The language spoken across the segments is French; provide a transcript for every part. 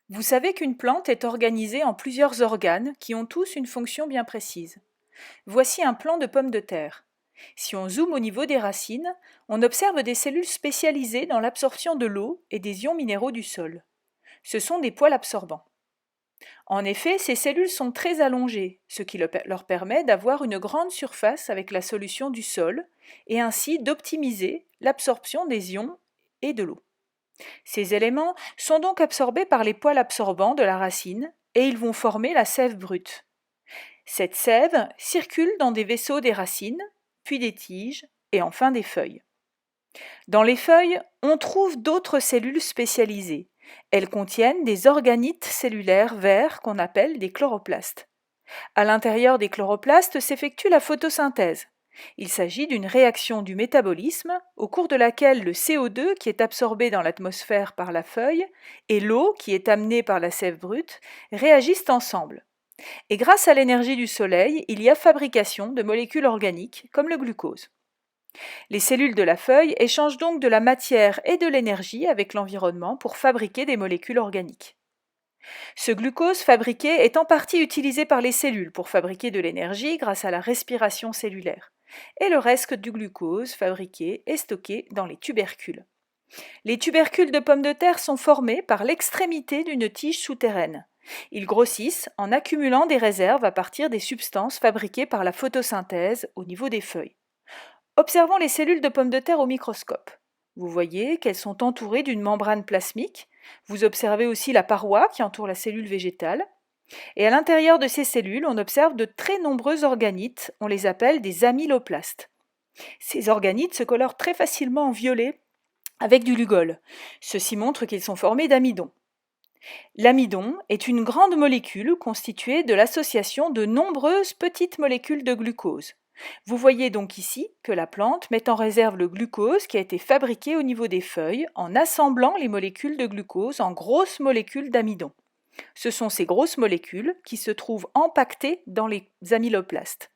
Vous savez qu'une plante est organisée en plusieurs organes qui ont tous une fonction bien précise. Voici un plan de pomme de terre. Si on zoome au niveau des racines, on observe des cellules spécialisées dans l'absorption de l'eau et des ions minéraux du sol. Ce sont des poils absorbants. En effet, ces cellules sont très allongées, ce qui leur permet d'avoir une grande surface avec la solution du sol et ainsi d'optimiser l'absorption des ions et de l'eau. Ces éléments sont donc absorbés par les poils absorbants de la racine et ils vont former la sève brute. Cette sève circule dans des vaisseaux des racines, puis des tiges et enfin des feuilles. Dans les feuilles, on trouve d'autres cellules spécialisées. Elles contiennent des organites cellulaires verts qu'on appelle des chloroplastes. À l'intérieur des chloroplastes s'effectue la photosynthèse. Il s'agit d'une réaction du métabolisme au cours de laquelle le CO2 qui est absorbé dans l'atmosphère par la feuille et l'eau qui est amenée par la sève brute réagissent ensemble. Et grâce à l'énergie du soleil, il y a fabrication de molécules organiques comme le glucose. Les cellules de la feuille échangent donc de la matière et de l'énergie avec l'environnement pour fabriquer des molécules organiques. Ce glucose fabriqué est en partie utilisé par les cellules pour fabriquer de l'énergie grâce à la respiration cellulaire. Et le reste du glucose fabriqué est stocké dans les tubercules. Les tubercules de pommes de terre sont formés par l'extrémité d'une tige souterraine. Ils grossissent en accumulant des réserves à partir des substances fabriquées par la photosynthèse au niveau des feuilles. Observons les cellules de pommes de terre au microscope. Vous voyez qu'elles sont entourées d'une membrane plasmique. Vous observez aussi la paroi qui entoure la cellule végétale. Et à l'intérieur de ces cellules, on observe de très nombreux organites. On les appelle des amyloplastes. Ces organites se colorent très facilement en violet avec du lugol. Ceci montre qu'ils sont formés d'amidon. L'amidon est une grande molécule constituée de l'association de nombreuses petites molécules de glucose. Vous voyez donc ici que la plante met en réserve le glucose qui a été fabriqué au niveau des feuilles en assemblant les molécules de glucose en grosses molécules d'amidon. Ce sont ces grosses molécules qui se trouvent empaquetées dans les amyloplastes.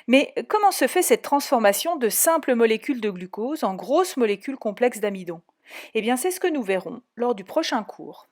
Mais comment se fait cette transformation de simples molécules de glucose en grosses molécules complexes d'amidon? Eh bien, c'est ce que nous verrons lors du prochain cours.